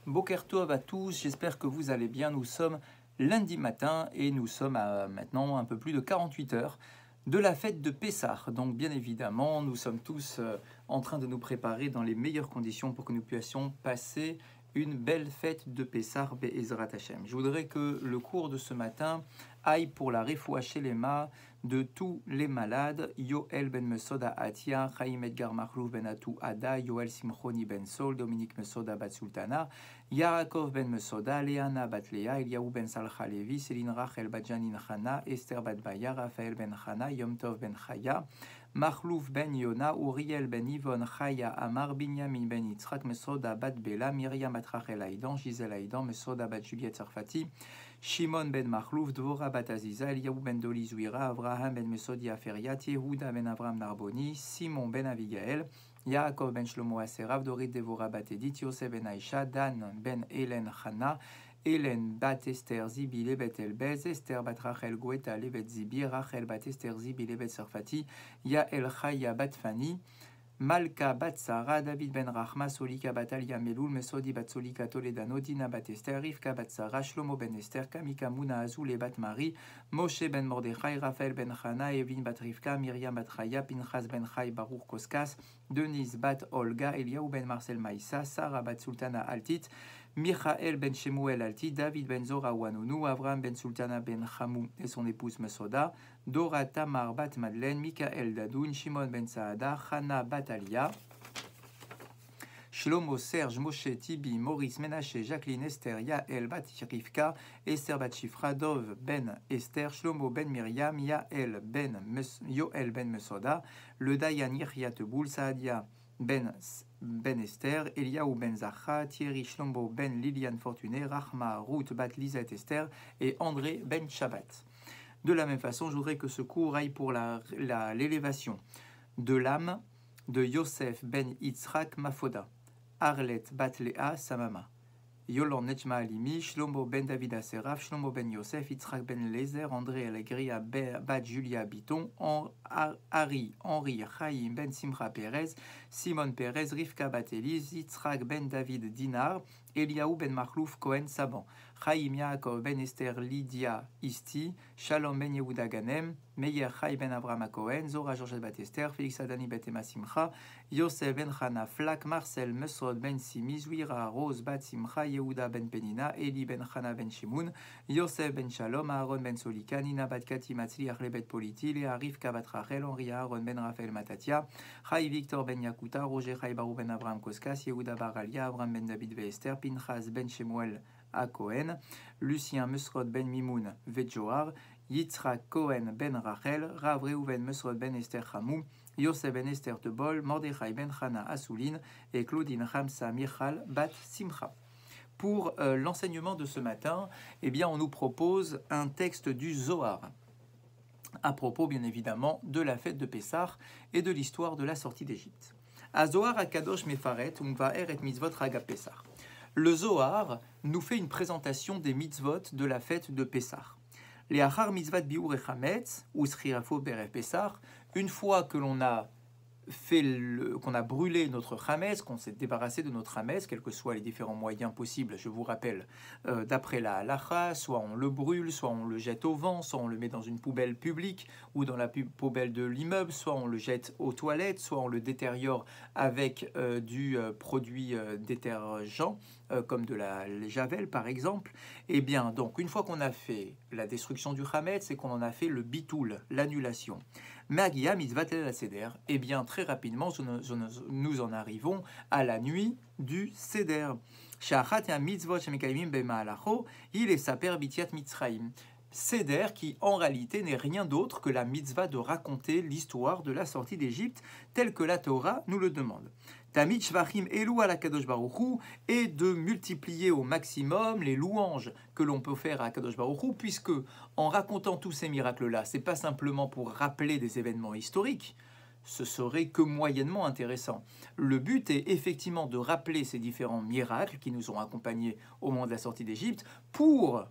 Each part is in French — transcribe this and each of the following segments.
Boker Tov à tous, j'espère que vous allez bien. Nous sommes lundi matin et nous sommes à maintenant un peu plus de 48 heures de la fête de Pessah. Donc bien évidemment, nous sommes tous en train de nous préparer dans les meilleures conditions pour que nous puissions passer une belle fête de Pessah Be'ezrat Hashem. Je voudrais que le cours de ce matin aille pour la Refoua Shelema de tous les malades. Yoel ben Mesoda Atia, Chaim Edgar Mahlouf ben Atou Ada, Yoel Simchoni ben Sol, Dominique Mesoda bat Sultana, Yaakov ben Mesoda, Leana bat Lea, Eliaou ben Salcha Levi, Céline Rachel bat Janin Chana, Esther bat Baya, Raphaël ben Chana, Yom Tov ben Chaya, Mahlouf ben Yona, Uriel ben Yvon, Chaya Amar, Binyamin ben Yitzhak, Mesoda bat Bela, Myriam bat Rachel Aïdan, Gisèle Aïdan, Mesoda bat Juliette Sarfati, Shimon ben Mahlouf, Dvora bat Aziza, Eliaou ben Doli Zouira, Avraham ben Mesodi Aferiat, Yehuda ben Avram Narboni, Simon ben Abigael, Yaakov ben Shlomo Aserav, Dorit Devora bat Edith, Yosef ben Aisha, Dan ben Hélène Chana, Hélène bat Esther Zibi bet Elbez, Esther bat Rachel Goeta Levet Zibi, Rachel bat Esther Zibi Levet Sarfati, Yael Chaya bat Fani, Malka bat Sarah, David ben Rachma, Solika bat Alia Meloul, Mesodi bat Solika Toledano, Dina bat Esther, Rivka bat Sarah, Shlomo ben Esther, Kamika Mouna Azoul et bat Marie, Moshe ben Mordechai, Raphaël ben Chana, Evin bat Rivka, Myriam bat Chaya, Pinchas ben Chai, Baruch Koskas, Denise bat Olga, Eliaou ben Marcel Maïssa, Sarah bat Sultana Altit, Michael ben Shemuel Alti, David ben Zora Wanounou, Avram ben Sultana ben Chamou et son épouse Mesoda, Dora Tamar bat Madeleine, Michael Dadoun, Shimon ben Saada, Chana bat Alia, Shlomo, Serge, Moshe, Tibi, Maurice, Menaché, Jacqueline, Esther, Yael bat Rivka, Esther bat Shifra, Dov ben Esther, Shlomo ben Myriam, Yoel ben Mesoda, le Dayan Yirya Teboul, Saadia ben Esther, Eliaou ben Zacha, Thierry Shlomo ben Liliane Fortuné, Rahma, Ruth bat Lisette Esther et André ben Shabbat. De la même façon, je voudrais que ce cours aille pour l'élévation de l'âme de Yosef ben Yitzhak Mafoda, Arlet bat Léa Samama, Yolande Nejma Alimi, Shlomo ben David Aseraf, Shlomo ben Yosef, Yitzhak ben Lezer, André Allegria bat Julia Biton, Henri Chaim ben Simcha Perez, Simon Perez, Rivka bat Elise, Yitzhak ben David Dinar, Eliaou ben Mahlouf Cohen Saban, Chaim Yaakov ben Esther Lydia Isti, Shalom ben Yehuda Ganem, Meyer Chai ben Avraham Cohen, Zora Georgette bat Esther, Félix Adani bet Emma Simcha, Yosef ben Chana Flak, Marcel Mesrod ben Simi, Zouira Rose bat Simcha, Yehuda ben Penina, Eli ben Chana ben Shimoun, Yosef ben Shalom, Aaron ben Solika, Nina bat Kati Matzli, Arlebet Politi, Léa Rivka bat Rachel, Henri Aaron ben Raphaël Matatia, Chai Victor ben Yakuta, Roger Chai Barou ben Avraham Koskas, Yehuda Baralia, Avraham ben David ve Esther, Pinchas ben Shemuel à Cohen, Lucien Mesrod ben Mimoun Vejoar, Yitzhak Cohen ben Rachel, Rav Reuven Mesrod ben Esther Hamou, Yosef ben Esther Tebol, Mordechai ben Chana Assouline et Claudine Ramsa Michal bat Simcha. Pour l'enseignement de ce matin, eh bien, on nous propose un texte du Zohar, à propos bien évidemment de la fête de Pessah et de l'histoire de la sortie d'Égypte. A Zohar Akadosh Mefaret Umvaer et Mitzvot Raga Pessah. Le Zohar nous fait une présentation des mitzvot de la fête de Pessah. Les Achar Mitzvat Biur et Chametz, ou Srirafo Berev Pessah, une fois que l'on a qu'on a brûlé notre Chametz, qu'on s'est débarrassé de notre Chametz, quels que soient les différents moyens possibles, je vous rappelle, d'après la halacha, soit on le brûle, soit on le jette au vent, soit on le met dans une poubelle publique ou dans la poubelle de l'immeuble, soit on le jette aux toilettes, soit on le détériore avec du produit détergent, comme de la javel par exemple. Et bien, donc, une fois qu'on a fait la destruction du Chametz, c'est qu'on en a fait le bitoul, l'annulation. Magia mitzvatel la seder, et bien très rapidement nous en arrivons à la nuit du seder. Shachat ya mitzvot shemekayimim b'ma'alacho, il est saper bitiat mitzraim. Seder qui en réalité n'est rien d'autre que la mitzvah de raconter l'histoire de la sortie d'Égypte telle que la Torah nous le demande. Tamid shvachim elu ala kadosh baruch hu, et de multiplier au maximum les louanges que l'on peut faire à Kadosh baruch hu, puisque en racontant tous ces miracles-là, c'est pas simplement pour rappeler des événements historiques, ce serait que moyennement intéressant. Le but est effectivement de rappeler ces différents miracles qui nous ont accompagnés au moment de la sortie d'Égypte pour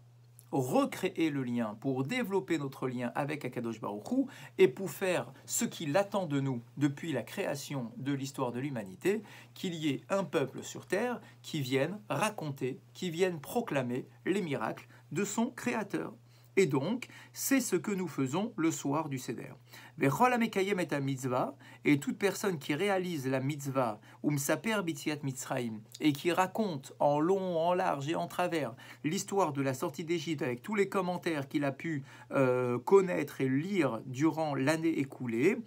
recréer le lien, pour développer notre lien avec Akadosh Baruch Hu et pour faire ce qu'il attend de nous depuis la création de l'histoire de l'humanité, qu'il y ait un peuple sur terre qui vienne raconter, qui vienne proclamer les miracles de son Créateur. Et donc, c'est ce que nous faisons le soir du Seder. Vechol hamekayem et mitzvah, et toute personne qui réalise la mitzvah, umsaper b'tziat Mitzrayim, et qui raconte en long, en large et en travers l'histoire de la sortie d'Égypte avec tous les commentaires qu'il a pu connaître et lire durant l'année écoulée,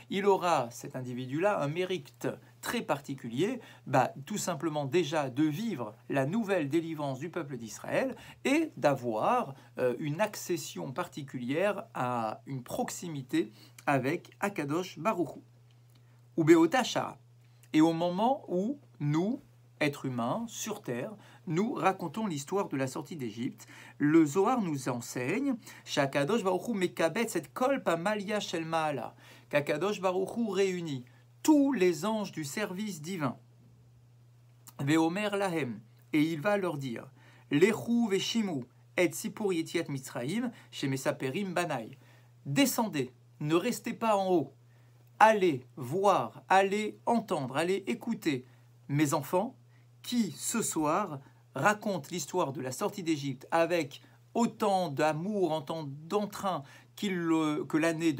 il aura, cet individu-là, un mérite très particulier, tout simplement déjà de vivre la nouvelle délivrance du peuple d'Israël et d'avoir une accession particulière à une proximité avec Akadosh Baruch Hu. Ou Beotasha. Et au moment où nous, êtres humains, sur terre, nous racontons l'histoire de la sortie d'Égypte, le Zohar nous enseigne qu'Akadosh Baruch Hu mekabet cette kolpa malia shel ma'ala, qu'Akadosh Baruch Hu réunit tous les anges du service divin. Veomer lahem, et il va leur dire, lechu veshimu et sipur yetiat Mitzrayim shemesaperim banai. Descendez, ne restez pas en haut. Allez voir, allez entendre, allez écouter mes enfants qui, ce soir, racontent l'histoire de la sortie d'Égypte avec autant d'amour, autant d'entrain que l'année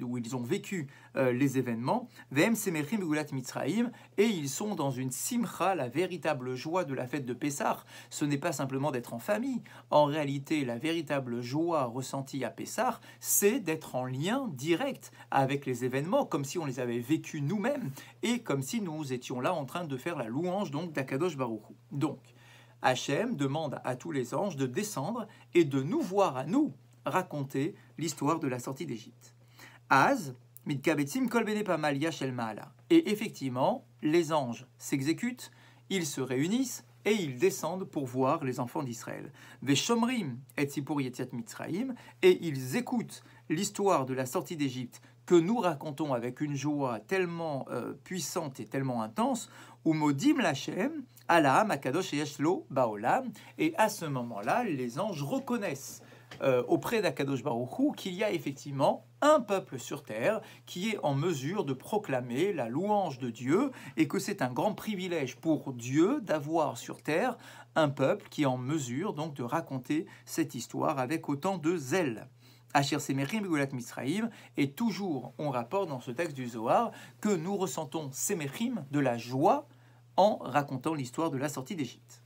où ils ont vécu les événements, et ils sont dans une simcha, la véritable joie de la fête de Pessah. Ce n'est pas simplement d'être en famille. En réalité, la véritable joie ressentie à Pessah, c'est d'être en lien direct avec les événements, comme si on les avait vécus nous-mêmes, et comme si nous étions là en train de faire la louange donc d'Akadosh Baruch Hu. Donc, Hachem demande à tous les anges de descendre et de nous voir à nous raconter l'histoire de la sortie d'Égypte. Az, mitkabetzim kol bene pamalia shel ma'ala. Et effectivement, les anges s'exécutent, ils se réunissent et ils descendent pour voir les enfants d'Israël. Veshomrim et sipur yetiat Mitzrayim, et ils écoutent l'histoire de la sortie d'Égypte que nous racontons avec une joie tellement puissante et tellement intense, ou modim lachem, Alaam akadosh yeshlo baolam, et à ce moment-là, les anges reconnaissent auprès d'Akadosh Baruch Hu qu'il y a effectivement un peuple sur terre qui est en mesure de proclamer la louange de Dieu et que c'est un grand privilège pour Dieu d'avoir sur terre un peuple qui est en mesure donc de raconter cette histoire avec autant de zèle. Asher Semerim Begulat Mitzrayim, et toujours on rapporte dans ce texte du Zohar que nous ressentons Semerim, de la joie, en racontant l'histoire de la sortie d'Égypte.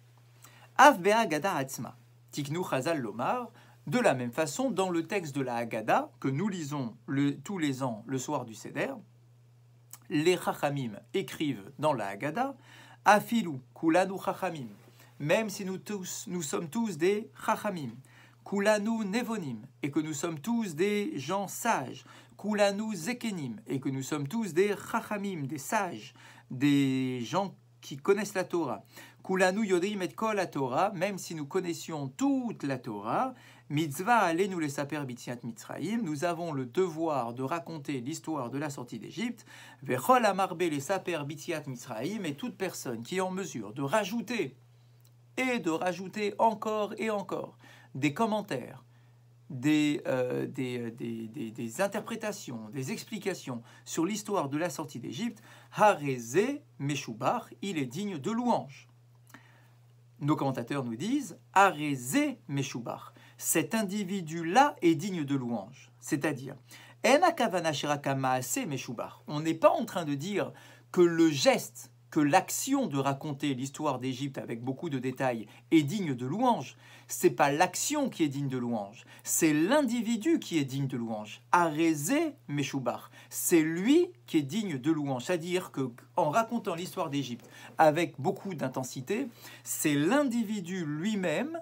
Av Be'a Gada Atzma, Tiknu Chazal Lomar. De la même façon, dans le texte de la Haggadah, que nous lisons tous les ans le soir du Seder, les Chachamim écrivent dans la Haggadah, Afilu Kulanu Chachamim, même si nous sommes tous des Chachamim, Kulanu Nevonim, et que nous sommes tous des gens sages, Kulanu Zekenim, et que nous sommes tous des Chachamim, des sages, des gens qui connaissent la Torah, Kulanu Yodim et Kol la Torah, même si nous connaissions toute la Torah, Mitzvah alenu les saper b'tziat Mitzrayim, nous avons le devoir de raconter l'histoire de la sortie d'Égypte. Vechol amarbe les saper b'tziat Mitzrayim, et toute personne qui est en mesure de rajouter encore et encore des commentaires, des interprétations, des explications sur l'histoire de la sortie d'Égypte, Hareze Meshubach, il est digne de louange. Nos commentateurs nous disent Hareze Meshubach. Cet individu-là est digne de louange. C'est-à-dire, on n'est pas en train de dire que le geste, que l'action de raconter l'histoire d'Égypte avec beaucoup de détails est digne de louange. C'est pas l'action qui est digne de louange, c'est l'individu qui est digne de louange. Arezé Meshubach, c'est lui qui est digne de louange. C'est-à-dire que en racontant l'histoire d'Égypte avec beaucoup d'intensité, c'est l'individu lui-même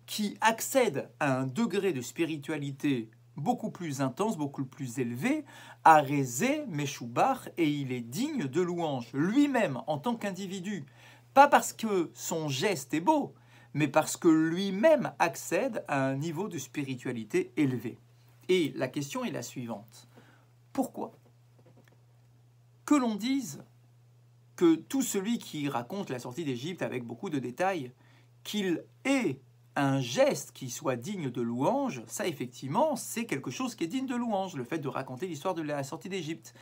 qui accède à un degré de spiritualité beaucoup plus intense, beaucoup plus élevé, Arezé Meshubach, et il est digne de louange, lui-même en tant qu'individu. Pas parce que son geste est beau, mais parce que lui-même accède à un niveau de spiritualité élevé. Et la question est la suivante. Pourquoi ? Que l'on dise que tout celui qui raconte la sortie d'Égypte avec beaucoup de détails, qu'il ait un geste qui soit digne de louange, ça effectivement, c'est quelque chose qui est digne de louange, le fait de raconter l'histoire de la sortie d'Égypte.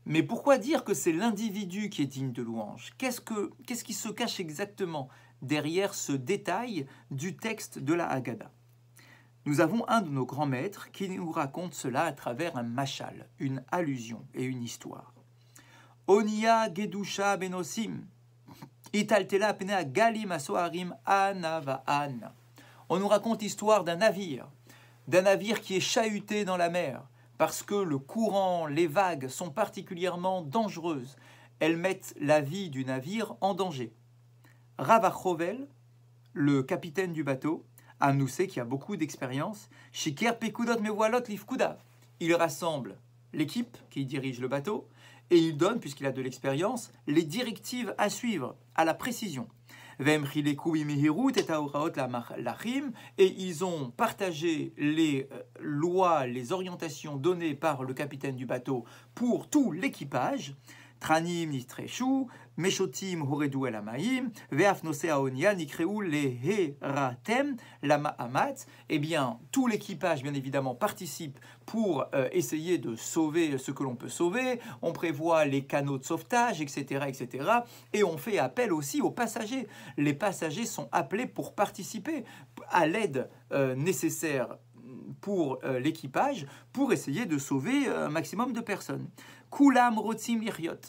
Mais pourquoi dire que c'est l'individu qui est digne de louange? Qu'est-ce qui se cache exactement derrière ce détail du texte de la Haggadah? Nous avons un de nos grands maîtres qui nous raconte cela à travers un machal, une allusion et une histoire. Onia Gedusha Benosim, Italtela Penea Galim Asoharim Anavaan. On nous raconte l'histoire d'un navire qui est chahuté dans la mer, parce que le courant, les vagues sont particulièrement dangereuses. Elles mettent la vie du navire en danger. Rav Achovel, le capitaine du bateau, Amnoussé, qui a beaucoup d'expérience, Shiker Pekudot Mevoalot Lifkudav. Il rassemble l'équipe qui dirige le bateau et il donne, puisqu'il a de l'expérience, les directives à suivre à la précision. Et ils ont partagé les lois, les orientations données par le capitaine du bateau pour tout l'équipage. Tranim nitreshu, meshotim horedu el amaim, ve'afnose aonia nikreu leheratem lama amat. Eh bien, tout l'équipage, bien évidemment, participe pour essayer de sauver ce que l'on peut sauver. On prévoit les canaux de sauvetage, etc., etc. Et on fait appel aussi aux passagers. Les passagers sont appelés pour participer à l'aide nécessaire pour l'équipage, pour essayer de sauver un maximum de personnes. Kulam rotzim liryot.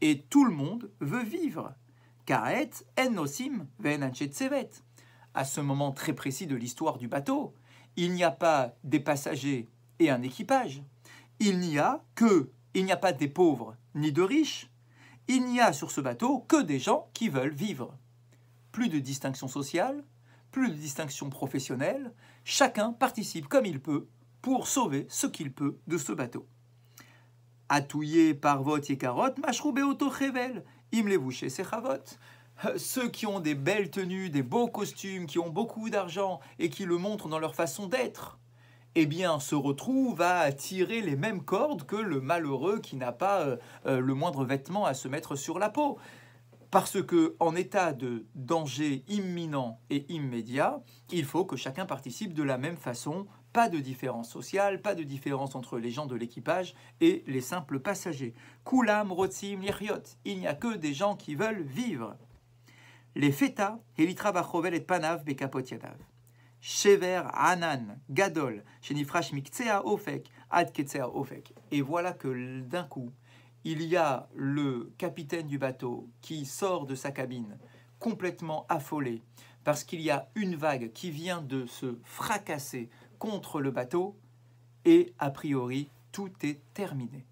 Et tout le monde veut vivre. Kaet en nosim ven anchet tsevet. À ce moment très précis de l'histoire du bateau, il n'y a pas des passagers et un équipage. Il n'y a pas des pauvres ni de riches. Il n'y a sur ce bateau que des gens qui veulent vivre. Plus de distinction sociale, plus de distinction professionnelle. Chacun participe comme il peut pour sauver ce qu'il peut de ce bateau. Atouillé par vot yekarot, mashrou beoto chevel, imlevu chez sechavot. Ceux qui ont des belles tenues, des beaux costumes, qui ont beaucoup d'argent et qui le montrent dans leur façon d'être, eh bien, se retrouvent à tirer les mêmes cordes que le malheureux qui n'a pas le moindre vêtement à se mettre sur la peau. Parce que, en état de danger imminent et immédiat, il faut que chacun participe de la même façon. Pas de différence sociale, pas de différence entre les gens de l'équipage et les simples passagers. Kulam rotzim liryot. Il n'y a que des gens qui veulent vivre. Les feta, elitra bachovel et panav bekapot yadav. Shever anan gadol, shenifrash miktsea ofek, ad ketsea ofek. Et voilà que d'un coup, il y a le capitaine du bateau qui sort de sa cabine, complètement affolé, parce qu'il y a une vague qui vient de se fracasser contre le bateau, et a priori, tout est terminé.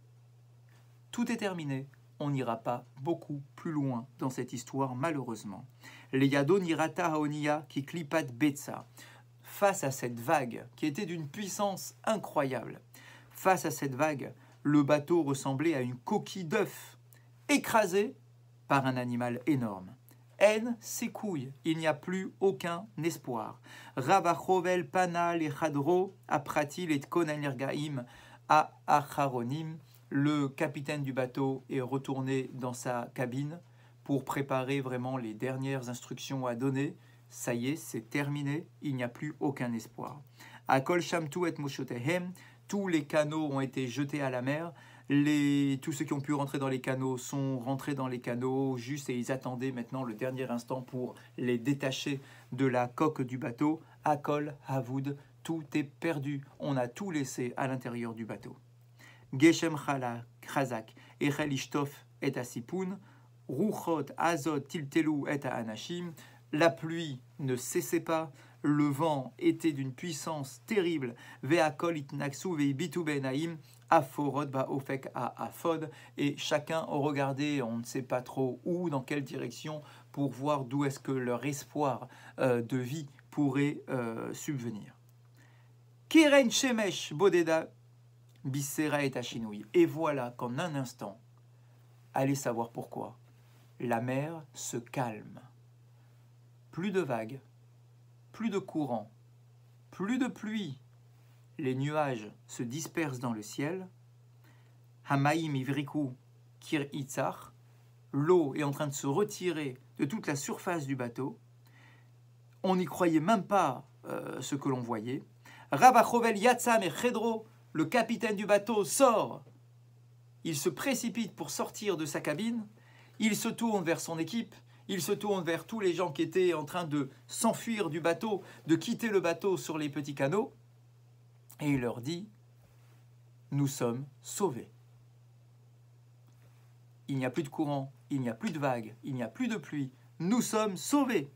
Tout est terminé. On n'ira pas beaucoup plus loin dans cette histoire, malheureusement. Les Yado Nirata Haonia qui klipat Betsa. Face à cette vague, qui était d'une puissance incroyable, face à cette vague, le bateau ressemblait à une coquille d'œuf, écrasée par un animal énorme. En s'écouille, il n'y a plus aucun espoir. Ravachovel panal et chadro apratil et konanergaim a acharonim. Le capitaine du bateau est retourné dans sa cabine pour préparer vraiment les dernières instructions à donner. Ça y est, c'est terminé, il n'y a plus aucun espoir. Akol shamtu et moshotehem, tous les canaux ont été jetés à la mer. Tous ceux qui ont pu rentrer dans les canaux sont rentrés dans les canaux juste et ils attendaient maintenant le dernier instant pour les détacher de la coque du bateau. Akol, Havoud, tout est perdu. On a tout laissé à l'intérieur du bateau. Geshem Chazak, Echel Ishtof et Asipoun, Ruchot, Azot, Tiltelu et Anashim. La pluie ne cessait pas. Le vent était d'une puissance terrible. Ve'akol itnaksu ve'ibitu be'naim. Aforod ba ofek a afod, et chacun regardait, on ne sait pas trop où, dans quelle direction, pour voir d'où est-ce que leur espoir de vie pourrait subvenir. Keren shemesh bodeda bisera et achinouille. Et voilà qu'en un instant, allez savoir pourquoi, la mer se calme. Plus de vagues, plus de courant, plus de pluie. Les nuages se dispersent dans le ciel. Hamaim ivriku kir itzar. L'eau est en train de se retirer de toute la surface du bateau. on n'y croyait même pas ce que l'on voyait. Rav Achovel Yatsam et Chedro, le capitaine du bateau, sort. Il se précipite pour sortir de sa cabine. Il se tourne vers son équipe. Il se tourne vers tous les gens qui étaient en train de s'enfuir du bateau, de quitter le bateau sur les petits canots. Et il leur dit, nous sommes sauvés. Il n'y a plus de courant, il n'y a plus de vagues, il n'y a plus de pluie. Nous sommes sauvés.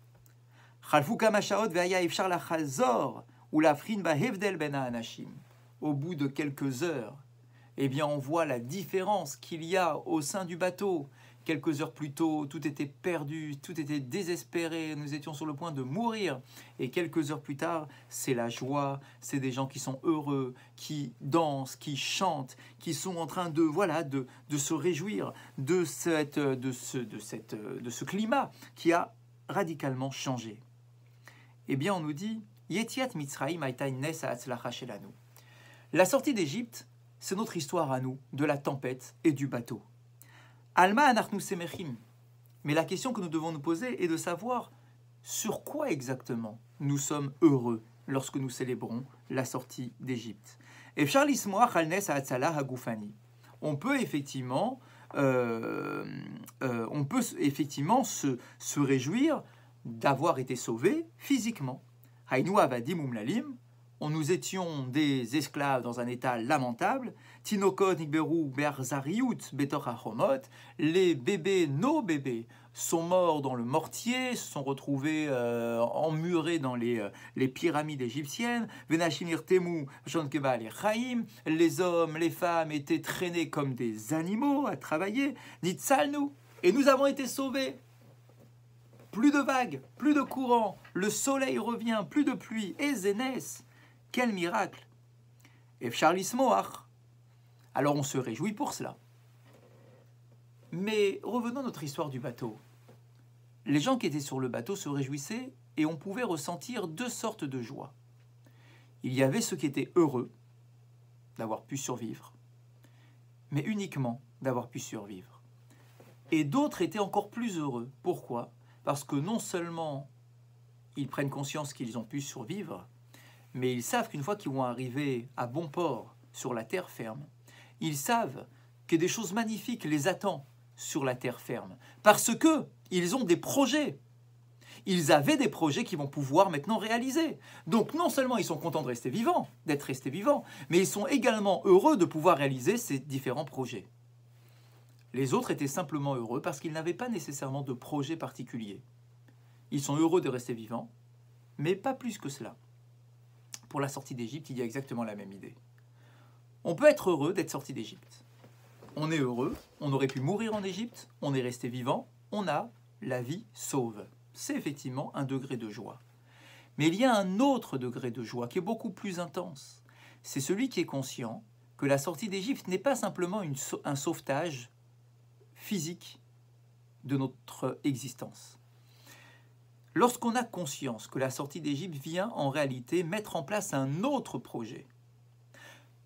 Au bout de quelques heures, eh bien on voit la différence qu'il y a au sein du bateau. Quelques heures plus tôt, tout était perdu, tout était désespéré, nous étions sur le point de mourir. Et quelques heures plus tard, c'est la joie, c'est des gens qui sont heureux, qui dansent, qui chantent, qui sont en train de, voilà, de se réjouir de ce climat qui a radicalement changé. Eh bien, on nous dit, Yetiat Mitzrayim hayta nes ha'atzlacha shelanu. La sortie d'Égypte, c'est notre histoire à nous, de la tempête et du bateau. Alma anachnu semechim. Mais la question que nous devons nous poser est de savoir sur quoi exactement nous sommes heureux lorsque nous célébrons la sortie d'Égypte. Efshar lismoach al nes ha'atzalah hagufani. On peut effectivement se réjouir d'avoir été sauvés physiquement. Hainu avadim umlalim. Nous étions des esclaves dans un état lamentable. Tinokot nikberu berzariut betor hachomot. Les bébés, nos bébés, sont morts dans le mortier, se sont retrouvés emmurés dans les pyramides égyptiennes. Venashim irtemu shonkeba les chaim. Les hommes, les femmes étaient traînés comme des animaux à travailler. Nitzalnu. Et nous avons été sauvés. Plus de vagues, plus de courant, le soleil revient, plus de pluie. Et Zénès. Quel miracle! Efshar lismoach. Alors on se réjouit pour cela. Mais revenons à notre histoire du bateau. Les gens qui étaient sur le bateau se réjouissaient et on pouvait ressentir deux sortes de joie. Il y avait ceux qui étaient heureux d'avoir pu survivre, mais uniquement d'avoir pu survivre. Et d'autres étaient encore plus heureux. Pourquoi? Parce que non seulement ils prennent conscience qu'ils ont pu survivre, mais ils savent qu'une fois qu'ils vont arriver à bon port sur la terre ferme, ils savent que des choses magnifiques les attendent sur la terre ferme. Parce qu'ils ont des projets. Ils avaient des projets qu'ils vont pouvoir maintenant réaliser. Donc non seulement ils sont contents de rester vivants, d'être restés vivants, mais ils sont également heureux de pouvoir réaliser ces différents projets. Les autres étaient simplement heureux parce qu'ils n'avaient pas nécessairement de projet particulier. Ils sont heureux de rester vivants, mais pas plus que cela. Pour la sortie d'Égypte, il y a exactement la même idée. On peut être heureux d'être sorti d'Égypte. On est heureux, on aurait pu mourir en Égypte, on est resté vivant, on a la vie sauve. C'est effectivement un degré de joie. Mais il y a un autre degré de joie qui est beaucoup plus intense. C'est celui qui est conscient que la sortie d'Égypte n'est pas simplement un sauvetage physique de notre existence. Lorsqu'on a conscience que la sortie d'Égypte vient en réalité mettre en place un autre projet,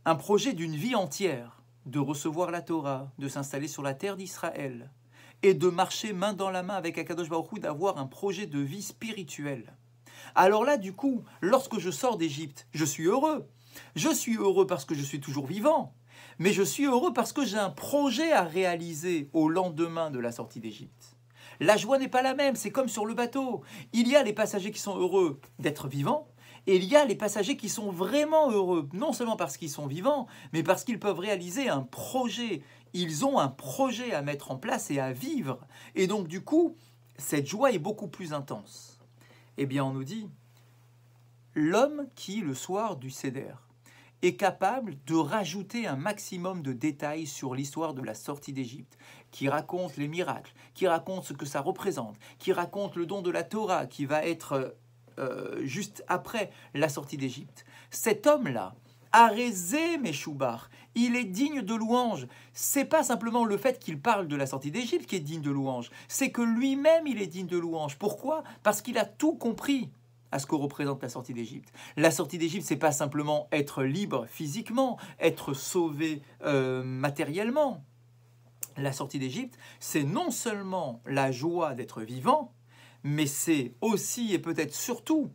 un projet d'une vie entière, de recevoir la Torah, de s'installer sur la terre d'Israël et de marcher main dans la main avec Akadosh Baruch Hu, d'avoir un projet de vie spirituelle. Alors là, du coup, lorsque je sors d'Égypte, je suis heureux. Je suis heureux parce que je suis toujours vivant, mais je suis heureux parce que j'ai un projet à réaliser au lendemain de la sortie d'Égypte. La joie n'est pas la même, c'est comme sur le bateau. Il y a les passagers qui sont heureux d'être vivants, et il y a les passagers qui sont vraiment heureux, non seulement parce qu'ils sont vivants, mais parce qu'ils peuvent réaliser un projet. Ils ont un projet à mettre en place et à vivre. Et donc du coup, cette joie est beaucoup plus intense. Eh bien, on nous dit, l'homme qui, le soir du Seder, est capable de rajouter un maximum de détails sur l'histoire de la sortie d'Égypte, qui raconte les miracles, qui raconte ce que ça représente, qui raconte le don de la Torah qui va être juste après la sortie d'Égypte. Cet homme-là, Arézé Meshoubar, il est digne de louange. C'est pas simplement le fait qu'il parle de la sortie d'Égypte qui est digne de louange, c'est que lui-même il est digne de louange. Pourquoi? Parce qu'il a tout compris à ce que représente la sortie d'Égypte. La sortie d'Égypte, c'est pas simplement être libre physiquement, être sauvé matériellement. La sortie d'Égypte, c'est non seulement la joie d'être vivant, mais c'est aussi et peut-être surtout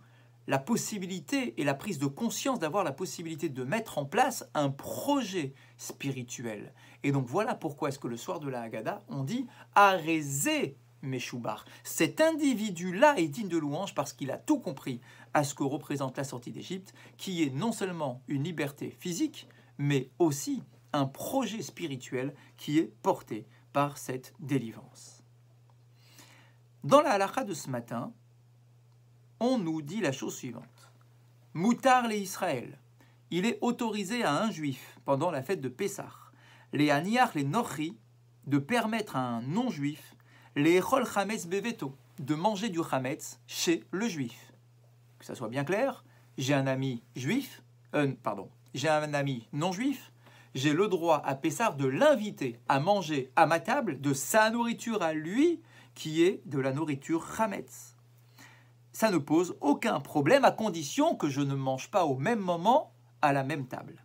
la possibilité et la prise de conscience d'avoir la possibilité de mettre en place un projet spirituel. Et donc voilà pourquoi est-ce que le soir de la Haggadah, on dit « Arézé Meshoubar ». Cet individu-là est digne de louange parce qu'il a tout compris à ce que représente la sortie d'Égypte, qui est non seulement une liberté physique, mais aussi un projet spirituel qui est porté par cette délivrance. Dans la halakha de ce matin, on nous dit la chose suivante. Moutar les Israël, il est autorisé à un juif, pendant la fête de Pessah, les Aniach, les Nochi, de permettre à un non-juif, les Echol Chametz Beveto, de manger du Chametz chez le juif. Que ça soit bien clair, j'ai un ami juif, j'ai un ami non-juif, j'ai le droit à Pessah de l'inviter à manger à ma table de sa nourriture à lui, qui est de la nourriture Chametz. Ça ne pose aucun problème à condition que je ne mange pas au même moment à la même table.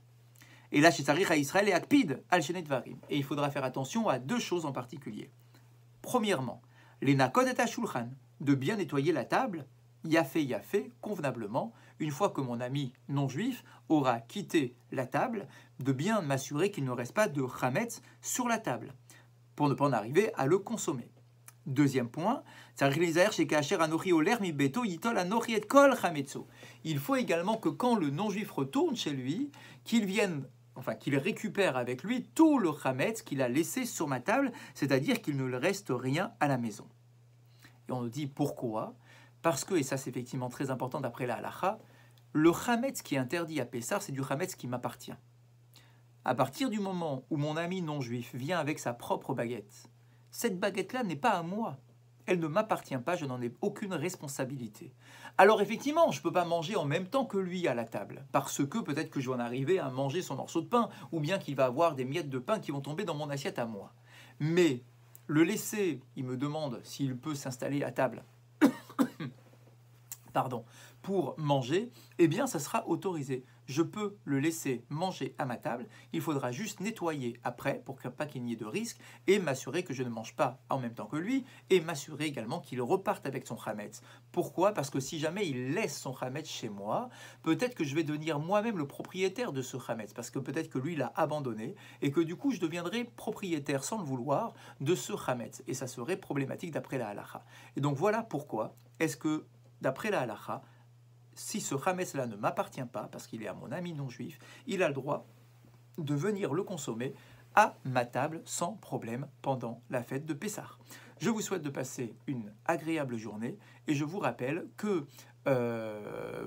Et là, chez Tzarich à Israël et Akpid, al Shenet Varim. Et il faudra faire attention à deux choses en particulier. Premièrement, les Nakod et Ashulchan, de bien nettoyer la table, yafé, convenablement, une fois que mon ami non-juif aura quitté la table, de bien m'assurer qu'il ne reste pas de chametz sur la table, pour ne pas en arriver à le consommer. Deuxième point, il faut également que quand le non-juif retourne chez lui, qu'il récupère avec lui tout le chametz qu'il a laissé sur ma table, c'est-à-dire qu'il ne lui reste rien à la maison. Et on nous dit pourquoi? Parce que, et ça c'est effectivement très important d'après la halakha, le chametz qui est interdit à Pessah, c'est du chametz qui m'appartient. À partir du moment où mon ami non-juif vient avec sa propre baguette, cette baguette-là n'est pas à moi. Elle ne m'appartient pas, je n'en ai aucune responsabilité. Alors effectivement, je ne peux pas manger en même temps que lui à la table, parce que peut-être que je vais en arriver à manger son morceau de pain, ou bien qu'il va avoir des miettes de pain qui vont tomber dans mon assiette à moi. Mais le laisser, il me demande s'il peut s'installer à table pour manger, eh bien ça sera autorisé. Je peux le laisser manger à ma table, il faudra juste nettoyer après pour pas qu'il n'y ait de risque et m'assurer que je ne mange pas en même temps que lui et m'assurer également qu'il reparte avec son chametz. Pourquoi? Parce que si jamais il laisse son chametz chez moi, peut-être que je vais devenir moi-même le propriétaire de ce chametz parce que peut-être que lui l'a abandonné et que du coup je deviendrai propriétaire sans le vouloir de ce chametz et ça serait problématique d'après la halakha. Et donc voilà pourquoi est-ce que d'après la halakha, si ce chametz-là ne m'appartient pas, parce qu'il est à mon ami non-juif, il a le droit de venir le consommer à ma table sans problème pendant la fête de Pessah. Je vous souhaite de passer une agréable journée et je vous rappelle que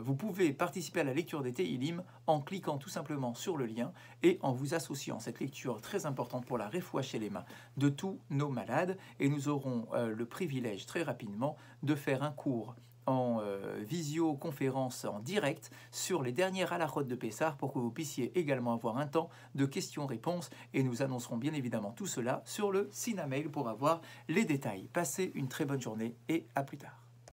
vous pouvez participer à la lecture des Tehillim en cliquant tout simplement sur le lien et en vous associant à cette lecture très importante pour la réfoua chez les mains de tous nos malades. Et nous aurons le privilège très rapidement de faire un cours en visioconférence en direct sur les dernières halachot de Pessah pour que vous puissiez également avoir un temps de questions-réponses et nous annoncerons bien évidemment tout cela sur le Sinamail pour avoir les détails. Passez une très bonne journée et à plus tard.